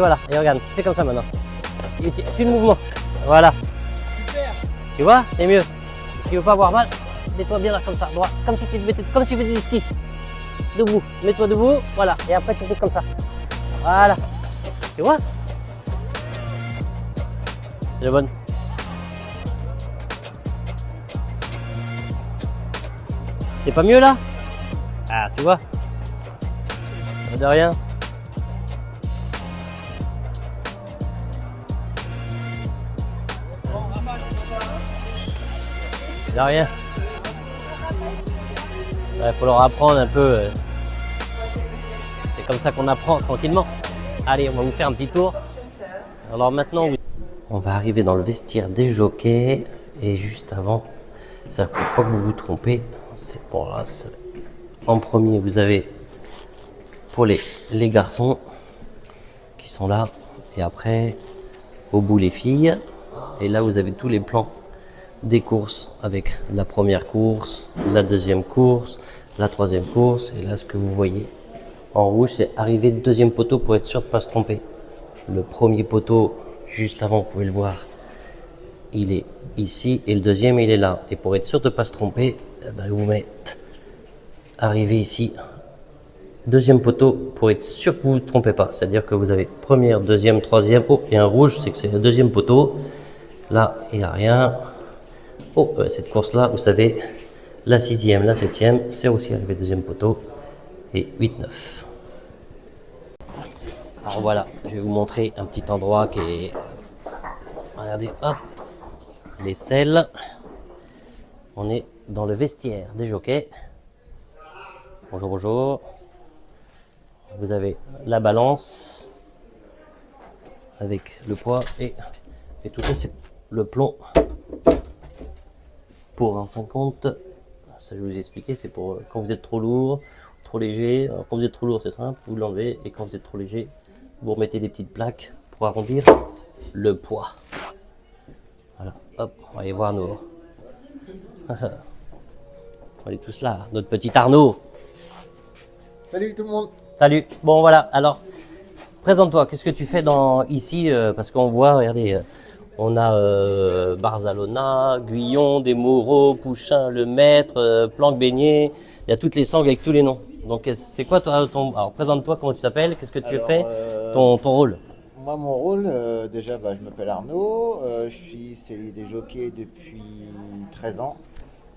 voilà, et regarde, fais comme ça maintenant. Suis le mouvement. Voilà. Super. Tu vois, c'est mieux. Si tu veux pas avoir mal, mets-toi bien là comme ça, droit, comme si tu faisais du ski. Debout, mets-toi debout, voilà, et après tu fais comme ça. Voilà. Tu vois? C'est la bonne. C'est pas mieux là? Ah, tu vois? De rien. De rien. Il faut leur apprendre un peu. C'est comme ça qu'on apprend tranquillement. Allez, on va vous faire un petit tour. Alors maintenant, on va arriver dans le vestiaire des jockeys. Et juste avant, c'est-à-dire pour pas que vous vous trompez, c'est pour là. En premier, vous avez pour les garçons qui sont là. Et après, au bout, les filles. Et là, vous avez tous les plans des courses avec la première course, la deuxième course, la troisième course. Et là, ce que vous voyez en rouge, c'est arriver de deuxième poteau pour être sûr de ne pas se tromper. Le premier poteau, juste avant, vous pouvez le voir, il est ici et le deuxième, il est là. Et pour être sûr de ne pas se tromper, vous mettez arrivé ici, deuxième poteau pour être sûr que vous ne vous trompez pas. C'est-à-dire que vous avez première, deuxième, troisième. Oh, et un rouge, c'est que c'est le deuxième poteau. Là, il n'y a rien. Oh, cette course-là, vous savez, la sixième, la septième, c'est aussi arrivé deuxième poteau. Et 8-9. Alors voilà, je vais vous montrer un petit endroit qui est... Regardez, hop, les selles. On est dans le vestiaire des jockeys. Bonjour, bonjour. Vous avez la balance avec le poids et tout ça, c'est le plomb. Pour, en fin de compte, ça je vais vous expliquer, c'est pour quand vous êtes trop lourd, trop léger. Alors, quand vous êtes trop lourd, c'est simple, vous l'enlevez, et quand vous êtes trop léger, vous remettez des petites plaques pour arrondir le poids. Voilà, hop, on va aller voir nos... on est tous là, notre petit Arnaud. Salut tout le monde. Salut, bon voilà, alors, présente-toi, qu'est-ce que tu fais ici, parce qu'on voit, regardez, on a Barzalona, Guyon, Desmoreaux, Pouchin, Le Maître, Planque Beignet, il y a toutes les sangles avec tous les noms. Donc c'est quoi ton... Alors présente-toi, comment tu t'appelles, qu'est-ce que tu fais, ton rôle? Moi, mon rôle, déjà, je m'appelle Arnaud. Je suis cellier des jockeys depuis 13 ans.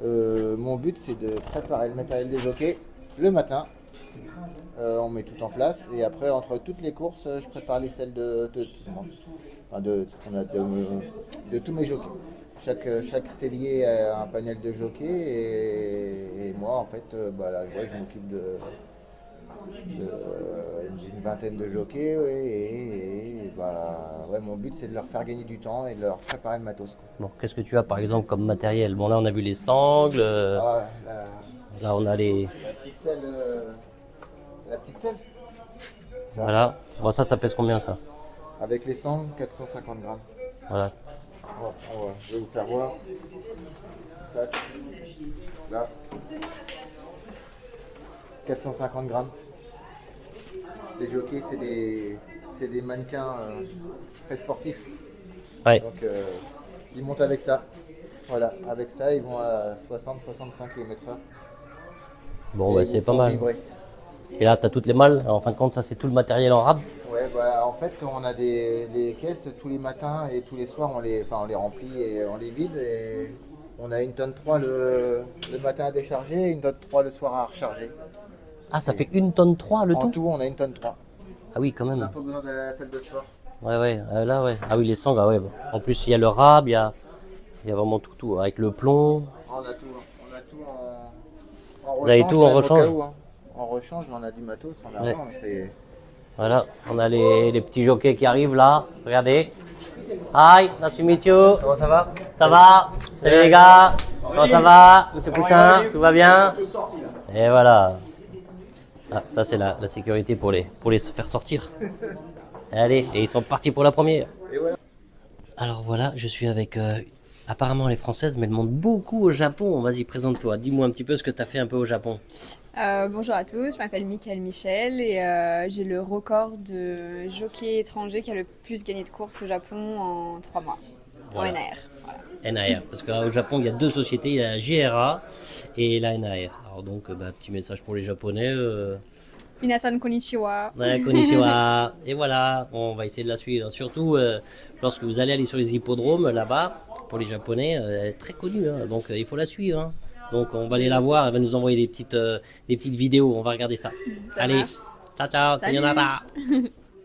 Mon but, c'est de préparer le matériel des jockeys le matin. On met tout en place. Et après, entre toutes les courses, je prépare les selles de tout le monde. Enfin, de tous mes jockeys. Chaque cellier a un panel de jockeys. Et moi, en fait, je m'occupe d'une vingtaine de jockeys, mon but c'est de leur faire gagner du temps et de leur préparer le matos, quoi. Bon, qu'est-ce que tu as par exemple comme matériel? Bon là on a vu les sangles, là on a les... La petite selle. Ça. Voilà, bon ça pèse combien ça? Avec les sangles, 450 grammes. Voilà. Je vais vous faire voir. Tac. Là. 450 grammes. Les jockeys, c'est des mannequins très sportifs. Ouais. Donc, ils montent avec ça. Voilà, avec ça, ils vont à 60-65 km/h. Bon, c'est pas mal. Vibrer. Et là, tu as toutes les malles. Alors, en fin de compte, ça, c'est tout le matériel en rab. Ouais, en fait, on a des caisses tous les matins et tous les soirs, on les remplit et on les vide. Et on a une tonne 3 le matin à décharger et une tonne 3 le soir à recharger. Ah, ça fait 1 tonne 3 le tout? En tout, on a une tonne 3. Ah oui, quand même. On n'a pas besoin d'aller à la salle de sport. Ouais, là, ouais. Ah oui, les sangles, ah ouais. Bon. En plus, il y a le rab, il y a vraiment tout. Avec le plomb. On a tout en rechange. Vous avez tout en rechange? En rechange, on a du matos, on a ouais. rien, Voilà, on a les petits jockeys qui arrivent là. Regardez. Hi, nice to meet you. Comment ça va? Ça va? Salut les gars. Comment ça va? Monsieur Poussin, tout va bien? Et voilà. Ah, ça c'est la sécurité pour les faire sortir. Allez, et ils sont partis pour la première. Alors voilà, je suis avec apparemment les Françaises, mais elles montent beaucoup au Japon. Vas-y, présente-toi. Dis-moi un petit peu ce que tu as fait un peu au Japon. Bonjour à tous, je m'appelle Michael Michel et j'ai le record de jockey étranger qui a le plus gagné de courses au Japon en 3 mois, en Voilà, NAR. Voilà. NAR. Parce qu'au Japon, il y a deux sociétés, il y a la JRA et la NAR. Alors donc, petit message pour les Japonais. Minasan konnichiwa. Ouais, konnichiwa. Et voilà, on va essayer de la suivre. Surtout lorsque vous allez aller sur les hippodromes là-bas, pour les Japonais, elle est très connue. Hein. Donc il faut la suivre. Hein. Donc on va aller la voir, elle va nous envoyer des petites vidéos. On va regarder ça. Ça Allez, marche. ciao ciao, Salut. sayonara.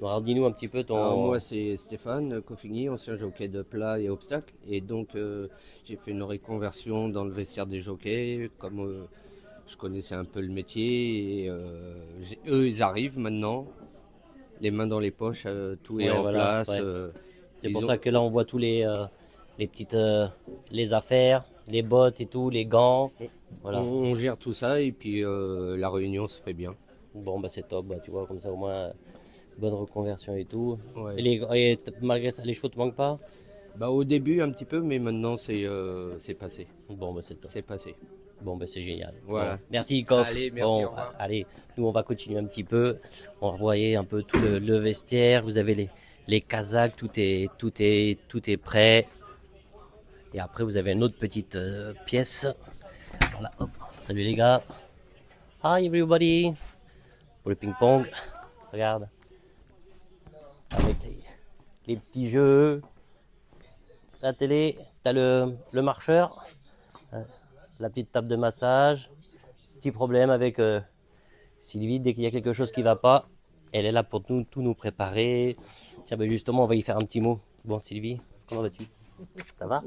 Bon, alors dis-nous un petit peu Alors ton... moi c'est Stéphane Coffigny, ancien jockey de plat et obstacles. Et donc j'ai fait une reconversion dans le vestiaire des jockeys. Comme je connaissais un peu le métier. Et, eux ils arrivent maintenant, les mains dans les poches, tout est Ouais, en voilà, place. ouais. C'est Ils pour ont- ça que là on voit tous les petites les affaires, les bottes et tout, les gants. Voilà. on gère tout ça et puis la réunion se fait bien. Bon bah c'est top, bah, tu vois, comme ça au moins bonne reconversion et tout. Ouais. Malgré ça, les chevaux te manquent pas? Bah, au début un petit peu, mais maintenant c'est passé. Bon bah c'est top. C'est passé. Bon bah c'est génial. Voilà. Bon, merci Koff. Allez, merci, Bon, au revoir. allez, nous on va continuer un petit peu. On va revoyer un peu tout le vestiaire. Vous avez les Kazakhs, tout est prêt. Et après vous avez une autre petite pièce. Voilà, hop. Salut les gars. Hi everybody. Pour le ping-pong. Regarde. Avec les petits jeux. La télé. T'as le marcheur. La petite table de massage. Petit problème avec Sylvie. Dès qu'il y a quelque chose qui va pas, elle est là pour tout nous préparer. Tiens, ben justement, on va y faire un petit mot. Bon, Sylvie, comment vas-tu? Ça va?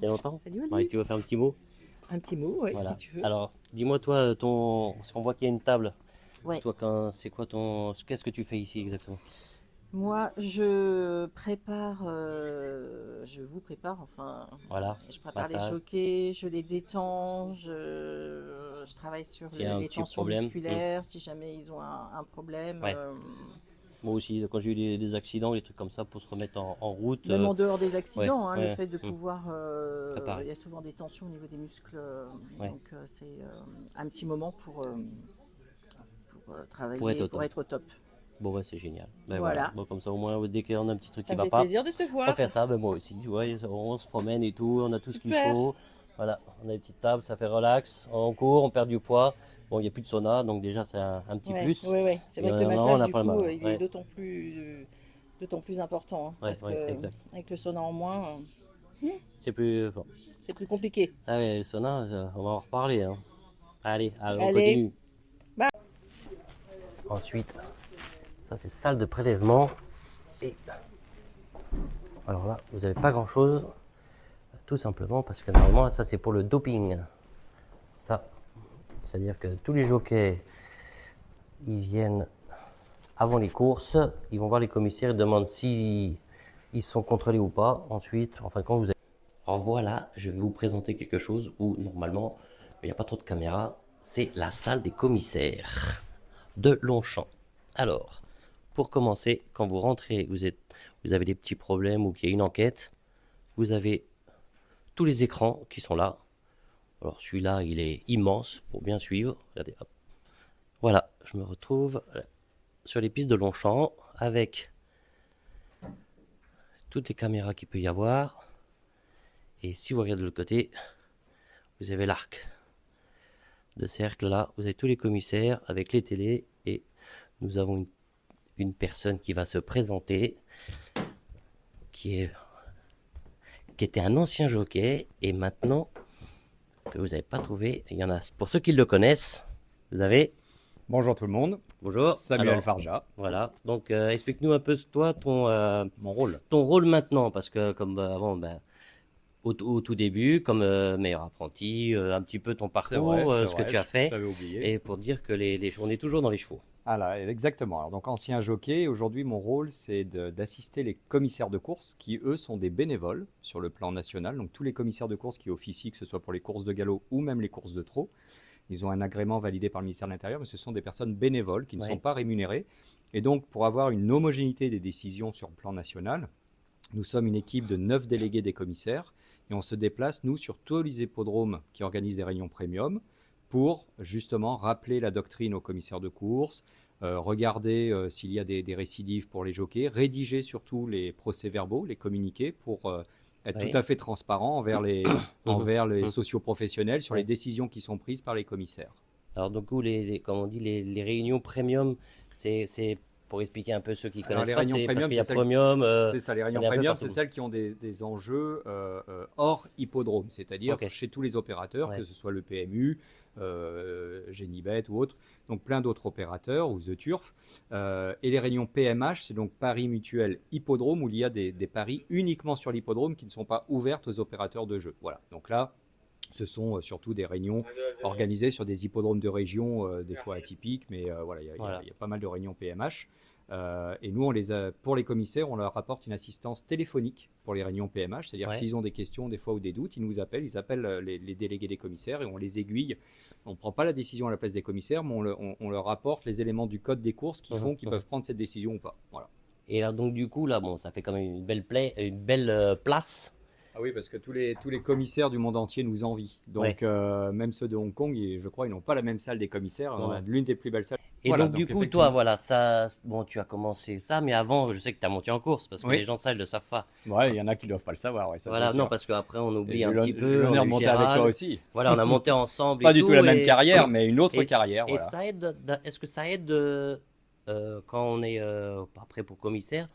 Il y a longtemps? Salut Oli. Ouais, tu veux faire un petit mot? Un petit mot, ouais, Voilà. si tu veux. Alors, dis-moi toi, parce qu'on voit qu'il y a une table. Ouais. Toi, c'est quoi qu'est-ce que tu fais ici exactement? Moi, je prépare, je vous prépare, enfin, Voilà. je prépare les Massage. jockeys, je les détends, je travaille sur S'il y a un les petit tensions problème, musculaires, si jamais ils ont un problème. Ouais. Moi aussi, quand j'ai eu des accidents, des trucs comme ça, pour se remettre en route. Même en dehors des accidents, ouais, hein, ouais, le fait de pouvoir, Préparer. il y a souvent des tensions au niveau des muscles, Ouais. donc c'est un petit moment pour travailler, Pour être au pour top. être au top. Bon, ouais, c'est génial. Ben Voilà. Bon, comme ça, au moins, dès qu'on a un petit truc Ça qui me va fait pas, plaisir de te on va voir. faire ça. Ben moi aussi, tu vois, on se promène et tout, on a tout ce qu'il Super. faut. Voilà, on a une petite table, ça fait relax. On court, on perd du poids. Bon, il n'y a plus de sauna, donc déjà, c'est un petit Ouais, plus. ouais, ouais. C'est vrai Et que le vraiment, on massage, n'a du pas le coup, mal. il Ouais. est d'autant plus important. Hein, Ouais, parce ouais, que exact. avec le sauna en moins, C'est plus. Bon. c'est plus compliqué. Ah ouais, le sauna, on va en reparler. Hein. Allez, on Allez. continue. Bye. Ensuite, ça c'est salle de prélèvement. Et alors là, vous n'avez pas grand chose, tout simplement parce que normalement, ça c'est pour le doping. Ça, c'est-à-dire que tous les jockeys, ils viennent avant les courses, ils vont voir les commissaires, ils demandent si ils sont contrôlés ou pas. Ensuite, enfin quand vous avez... Alors voilà, je vais vous présenter quelque chose où normalement, il n'y a pas trop de caméras. C'est la salle des commissaires de Longchamp. Alors, pour commencer, quand vous rentrez, vous avez des petits problèmes ou qu'il y a une enquête, vous avez tous les écrans qui sont là. Alors celui-là, il est immense pour bien suivre. Regardez, hop. Voilà, je me retrouve sur les pistes de Longchamp avec toutes les caméras qu'il peut y avoir. Et si vous regardez de l'autre côté, vous avez l'arc de cercle là. Vous avez tous les commissaires avec les télés et nous avons une personne qui va se présenter qui était un ancien jockey et maintenant que vous n'avez pas trouvé, il y en a pour ceux qui le connaissent. Vous avez Bonjour tout le monde. bonjour Samuel Alors, Farja. voilà, donc explique-nous un peu toi Mon rôle. ton rôle maintenant parce que comme avant au tout début comme meilleur apprenti, un petit peu ton parcours, ce que tu as fait J'avais oublié. et pour dire que on est toujours dans les chevaux. Ah là, exactement. Alors, donc ancien jockey, aujourd'hui mon rôle c'est d'assister les commissaires de course qui eux sont des bénévoles sur le plan national. Donc tous les commissaires de course qui officient, que ce soit pour les courses de galop ou même les courses de trot, ils ont un agrément validé par le ministère de l'Intérieur, mais ce sont des personnes bénévoles qui ne Ouais. sont pas rémunérées. Et donc pour avoir une homogénéité des décisions sur le plan national, nous sommes une équipe de 9 délégués des commissaires et on se déplace, nous, sur tous les hippodromes qui organisent des réunions premium, pour justement rappeler la doctrine aux commissaires de course, regarder s'il y a des récidives pour les jockeys, rédiger surtout les procès-verbaux, les communiqués pour être Oui. tout à fait transparent envers les socioprofessionnels sur Oui. les décisions qui sont prises par les commissaires. Alors donc, comme on dit, les réunions premium, c'est pour expliquer un peu ceux qui Alors, connaissent les pas, réunions c'est parce premium, qu'il y a c'est premium. c'est ça, les réunions on est un peu premium, partout. c'est celles qui ont des enjeux hors hippodrome, c'est-à-dire Ok. chez tous les opérateurs, Ouais. que ce soit le PMU, Génibet ou autre, donc plein d'autres opérateurs, ou The Turf. Et les réunions PMH, c'est donc Paris Mutuel Hippodrome, où il y a des paris uniquement sur l'hippodrome qui ne sont pas ouvertes aux opérateurs de jeu. Voilà, donc là, ce sont surtout des réunions organisées sur des hippodromes de région, des fois atypiques, mais voilà, il y a pas mal de réunions PMH. Et nous, pour les commissaires, on leur apporte une assistance téléphonique pour les réunions PMH, c'est-à-dire Ouais. que s'ils ont des questions, des fois ou des doutes, ils appellent les délégués des commissaires et on les aiguille. On ne prend pas la décision à la place des commissaires, mais on leur apporte les éléments du code des courses qui font qu'ils peuvent prendre cette décision ou pas. Voilà. Et là, donc, du coup, là, bon, ça fait quand même une belle place. Ah oui, parce que tous les commissaires du monde entier nous envient. Donc, même ceux de Hong Kong, je crois, ils n'ont pas la même salle des commissaires. On a l'une des plus belles salles. Et Voilà, donc, du coup, effectivement. toi, voilà, ça, bon, tu as commencé ça, mais avant, je sais que tu as monté en course, parce que Oui. les gens de ça, ils le savent pas. Ouais, il y en a qui ne doivent pas le savoir. Ouais, ça, Voilà, c'est non, sûr. parce qu'après, on Et oublie j'ai un eu petit j'ai eu peu. l'honneur on de a eu monter avec Gérald. toi aussi. Voilà, on a monté ensemble. Pas et du tout la même et- carrière, mais une autre et- carrière. Et Voilà. ça aide, est-ce que ça aide quand on est après pour commissaire,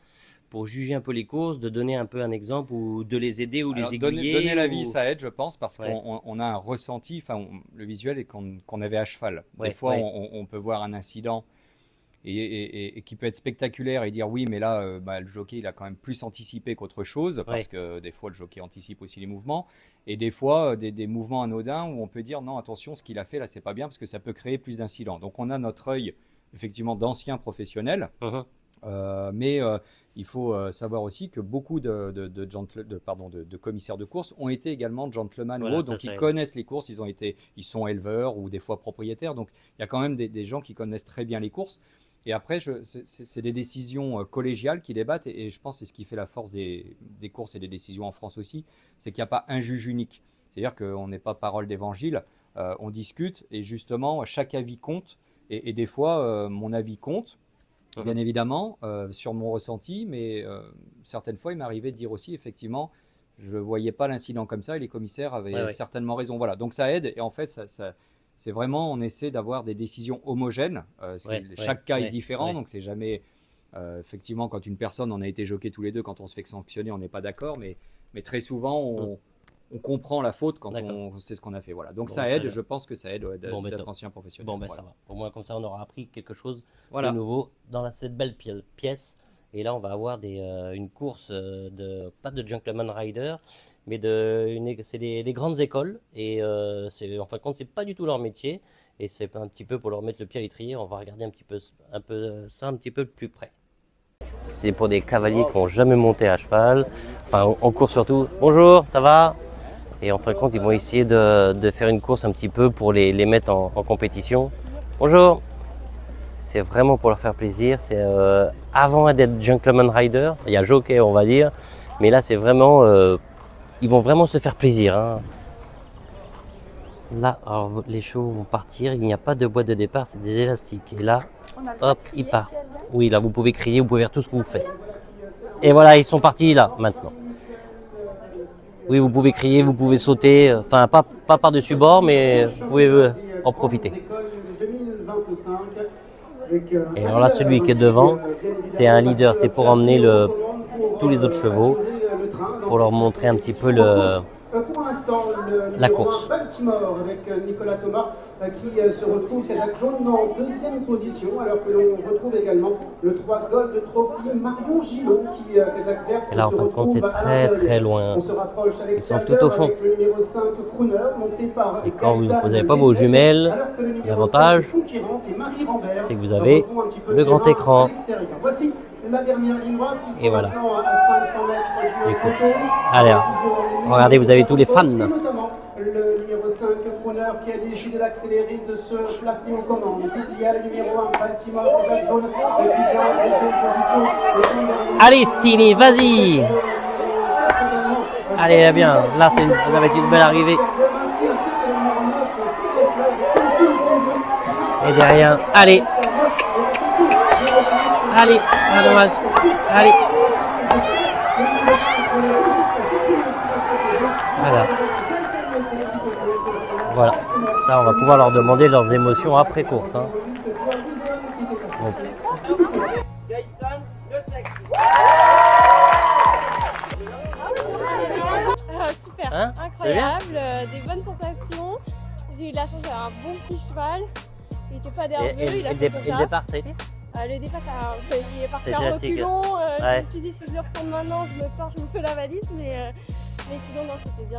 pour juger un peu les courses, de donner un peu un exemple ou de les aider ou Alors, les aiguiller donner l'avis, ou- ça aide, je pense, parce Ouais. qu'on a un ressenti. Le visuel est qu'on avait à cheval. Ouais, Des fois, ouais. on peut voir un incident et qui peut être spectaculaire et dire oui, mais là, le jockey, il a quand même plus anticipé qu'autre chose, parce Ouais. que des fois, le jockey anticipe aussi les mouvements. Et des fois, des mouvements anodins où on peut dire non, attention, ce qu'il a fait là, c'est pas bien, parce que ça peut créer plus d'incidents. Donc, on a notre œil, effectivement, d'anciens professionnels. Mhm. Mais il faut savoir aussi que beaucoup de commissaires de course ont été également gentlemen Voilà, ou autres, ça, donc ça ils aide. connaissent les courses, ils sont éleveurs ou des fois propriétaires, donc il y a quand même des gens qui connaissent très bien les courses. Et après, c'est des décisions collégiales qui débattent, et je pense que c'est ce qui fait la force des courses et des décisions en France aussi, c'est qu'il n'y a pas un juge unique. C'est-à-dire qu'on n'est pas parole d'évangile, on discute, et justement, chaque avis compte, et des fois, mon avis compte, bien évidemment, sur mon ressenti, mais certaines fois, il m'arrivait de dire aussi, effectivement, je ne voyais pas l'incident comme ça, et les commissaires avaient certainement raison. Voilà, donc ça aide, et en fait, c'est vraiment, on essaie d'avoir des décisions homogènes. Chaque cas est différent, donc c'est jamais, effectivement, quand une personne, on a été jockey tous les deux, quand on se fait sanctionner, on n'est pas d'accord, mais très souvent, on comprend la faute quand on sait ce qu'on a fait. Voilà. Donc Bon, ça très aide, bien. je pense que ça aide d'être top. ancien professionnel. Bon, ben Voilà. ça va. Au moins, comme ça, on aura appris quelque chose Voilà. de nouveau dans cette belle pièce. Et là, on va avoir une course pas de Gentleman Rider, mais c'est des grandes écoles. Et en fin de compte, c'est pas du tout leur métier. Et c'est un petit peu pour leur mettre le pied à l'étrier. On va regarder un petit peu ça un petit peu de plus près. C'est pour des cavaliers qui n'ont jamais monté à cheval, enfin en course surtout. Bonjour, ça va? Et en fin de compte, ils vont essayer de faire une course un petit peu pour les mettre en compétition. Bonjour. C'est vraiment pour leur faire plaisir. C'est avant d'être Gentleman Rider, il y a jockey on va dire, mais là c'est vraiment, ils vont vraiment se faire plaisir. Hein. Là, alors, les chevaux vont partir. Il n'y a pas de boîte de départ, c'est des élastiques. Et là, hop, ils partent. Oui, là vous pouvez crier, vous pouvez faire tout ce que vous faites. Et voilà, ils sont partis là maintenant. Oui, vous pouvez crier, vous pouvez sauter, enfin pas par-dessus bord, mais vous pouvez en profiter. Et alors là, celui qui est devant, c'est un leader, c'est pour emmener tous les autres chevaux, pour leur montrer un petit peu la course. Baltimore avec Nicolas Thomas qui se retrouve Kazakh jaune en deuxième position, alors que l'on retrouve également le 3 Gold Trophy Marion Gillot qui Kazakh vert. Et là, en fin de compte, c'est très loin. On se rapproche à Ils sont tout au fond. avec le numéro 5 Crooner monté par Et quand vous n'avez pas vos jumelles, l'avantage, c'est que vous avez le grand écran. Voici la dernière ligne droite. Et voilà. À 500 mètres du poteau. Allez, regardez, vous avez tous les fans. Notamment le numéro 5 Crooner qui a décidé d'accélérer, de se placer aux commandes. Il y a le numéro 1 Baltimore, Kazakh jaune, et qui vient en deuxième position. Allez, Sini, vas-y. Allez, bien. Là, ça va être une belle arrivée. Et derrière, allez. Allez, ah dommage. Allez. Voilà. Voilà. Ça, on va pouvoir leur demander leurs émotions après course. Hein. Bon. Super, Hein, incroyable, des bonnes sensations. J'ai eu de la chance d'avoir un bon petit cheval. Il n'était pas nerveux, il a fait son Et le taf. départ, ça a été Le départ, il est parti C'est en classique. reculons. Je Ouais. me suis dit, si je le retourne maintenant, je me pars, je me fais la valise. Mais sinon, non, c'était bien.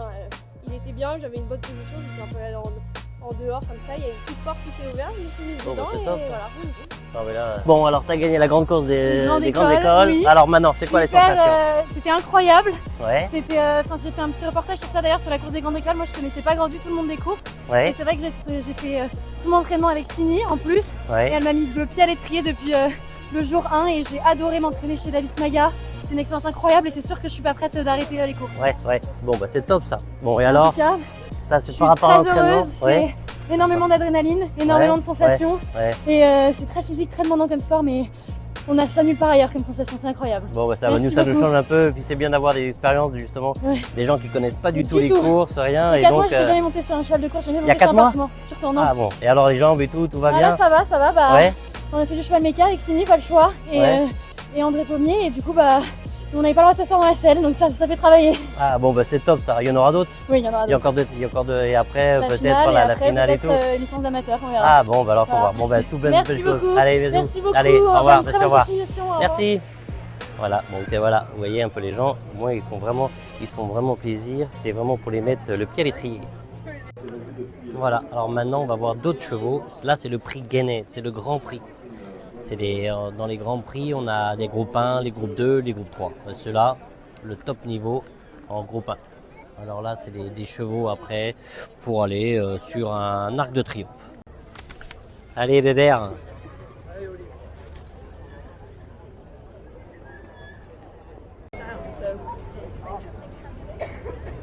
Il était bien, j'avais une bonne position, j'étais un peu là en dehors comme ça. Il y a une petite porte qui s'est ouverte, je me suis mise Bon, dedans bah, c'est et top. voilà. Non, mais là, bon, alors t'as gagné la grande course des grandes écoles. Oui. Alors maintenant, c'est quoi les Super, sensations c'était incroyable. Ouais, J'ai fait un petit reportage sur ça d'ailleurs sur la course des grandes écoles. Moi je connaissais pas du tout le monde des courses. Et ouais, c'est vrai que j'ai fait tout mon entraînement avec Sini en plus. Et ouais. elle m'a mis le pied à l'étrier depuis le jour 1 et j'ai adoré m'entraîner chez David Smaga. C'est une expérience incroyable et c'est sûr que je suis pas prête d'arrêter les courses. Ouais, ouais. Bon, bah c'est top ça. Bon, et En alors, tout cas, ça je c'est suis par rapport à très l'entraînement. heureuse. Ouais, C'est énormément d'adrénaline, énormément Ouais, de sensations. ouais. Et c'est très physique, très demandant comme sport, mais on a ça nulle part ailleurs comme sensation, c'est incroyable. Bon, bah ça, Merci nous, ça nous beaucoup. change un peu. Et puis c'est bien d'avoir des expériences justement, Ouais. des gens qui connaissent pas du Du tout les tout. courses, rien. Il y Et a 4 mois, donc, j'étais jamais montée sur un cheval de course, jamais il y a montée sur 4 un mois bâtiment. Sur son nom. ah bon. Et alors les jambes et tout va Ah, bien là, ça va. Bah, Ouais. on a fait du cheval méca avec Sini, pas le choix. Ouais. Et André Pommier, et du coup, bah, on n'avait pas le droit de s'asseoir dans la selle, donc ça fait travailler. Ah bon, bah c'est top ça. Il y en aura d'autres. Oui, il y en aura Il y a d'autres. encore deux. Et après, La peut-être finale, voilà, et la après, finale et tout. peut-être licence d'amateur, on verra. Ah bon, bah alors faut Voilà. voir. Bon, bah tout belle Merci chose. beaucoup. Allez, bisous. Merci beaucoup. Allez, au revoir. Bonne Merci, au revoir. continuation, au revoir. Merci. Voilà, donc voilà, vous voyez un peu les gens, moi ils se font vraiment plaisir, c'est vraiment pour les mettre le pied à l'étrier. Voilà, alors maintenant on va voir d'autres chevaux, là c'est le prix Guénet, c'est le grand prix. Dans les grands prix, on a des groupes 1, les groupes 2, les groupes 3. Ceux-là, le top niveau en groupe 1. Alors là, c'est des chevaux après pour aller sur un arc de triomphe. Allez Bébert.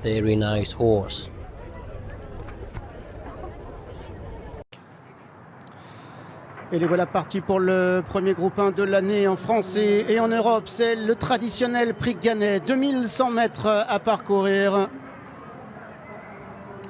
Very nice horse. Et les voilà partis pour le premier groupe 1 de l'année en France et en Europe. C'est le traditionnel prix Guénet, 2100 mètres à parcourir.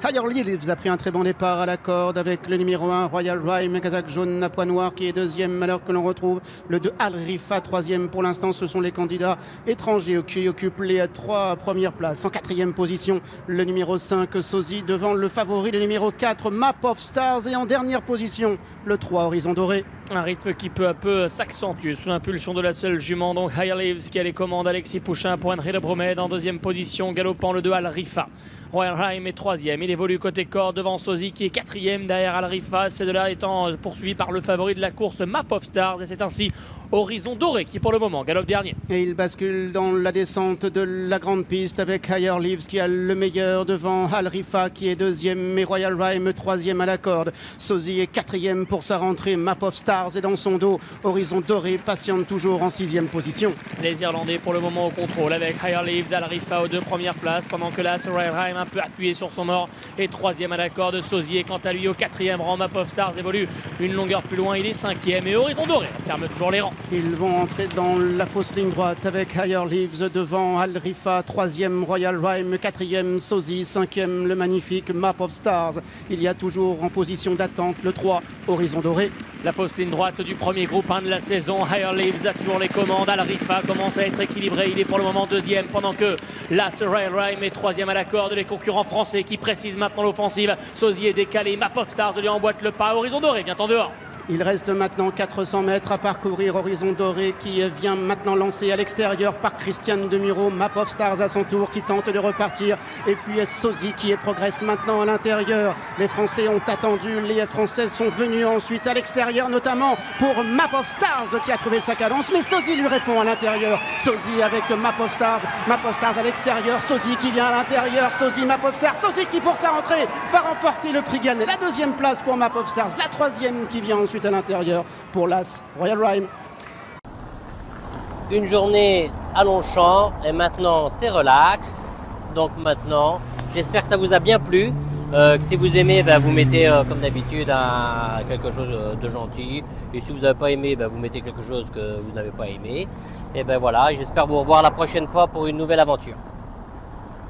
Higher Leaves a pris un très bon départ à la corde avec le numéro 1 Royal Rhyme, Kazakh jaune à poids noir qui est deuxième, alors que l'on retrouve le 2 Al Rifa troisième. Pour l'instant, ce sont les candidats étrangers qui occupent les 3 premières places. En quatrième position, le numéro 5 Sozi devant le favori, le numéro 4 Map of Stars, et en dernière position, le 3 Horizon Doré. Un rythme qui peu à peu s'accentue sous l'impulsion de la seule jument, donc Higher Leaves qui a les commandes. Alexis Pouchin pour Henry de Bromède en deuxième position, galopant le 2 Al Rifa. Royal Rhyme est troisième, il évolue côté corde devant Sozi qui est quatrième derrière Al Rifa, ces deux-là étant poursuivis par le favori de la course Map of Stars, et c'est ainsi Horizon Doré qui pour le moment galope dernier. Et il bascule dans la descente de la grande piste avec Higher Leaves qui a le meilleur devant Al Rifa qui est deuxième et Royal Rhyme troisième à la corde. Sozi est quatrième pour sa rentrée, Map of Stars est dans son dos. Horizon Doré patiente toujours en sixième position. Les Irlandais pour le moment au contrôle avec Higher Leaves, Al Rifa aux 2 premières places, pendant que là Royal Rhyme un peu appuyé sur son mort et troisième à la corde. Sozi est quant à lui au 4e rang. Map of Stars évolue une longueur plus loin, il est 5e et Horizon Doré ferme toujours les rangs. Ils vont entrer dans la fausse ligne droite avec Higher Leaves devant Al Rifa, 3e Royal Rhyme, 4e Sozi, 5e le magnifique Map of Stars. Il y a toujours en position d'attente le 3 Horizon Doré. La fausse ligne droite du premier groupe 1 de la saison. Higher Leaves a toujours les commandes. Al Rifa commence à être équilibré. Il est pour le moment 2e, pendant que Las Royal Rhyme est 3e à la corde. Les concurrents français qui précisent maintenant l'offensive. Sozi est décalé. Map of Stars lui emboîte le pas. Horizon Doré vient en dehors. Il reste maintenant 400 mètres à parcourir. Horizon Doré qui vient maintenant lancer à l'extérieur par Christiane Demuro. Map of Stars à son tour qui tente de repartir. Et puis Sozi qui progresse maintenant à l'intérieur. Les Français ont attendu. Les Français sont venus ensuite à l'extérieur, notamment pour Map of Stars qui a trouvé sa cadence. Mais Sozi lui répond à l'intérieur. Sozi avec Map of Stars. Map of Stars à l'extérieur. Sozi qui vient à l'intérieur. Sozi, Map of Stars. Sozi qui pour sa rentrée va remporter le prix Guénet. La 2e place pour Map of Stars. La 3e qui vient ensuite à l'intérieur pour l'As Royal Rhyme. Une journée à Longchamp et maintenant c'est relax. Donc maintenant, j'espère que ça vous a bien plu. Si vous aimez, vous mettez comme d'habitude quelque chose de gentil. Et si vous n'avez pas aimé, vous mettez quelque chose que vous n'avez pas aimé. Et voilà, j'espère vous revoir la prochaine fois pour une nouvelle aventure.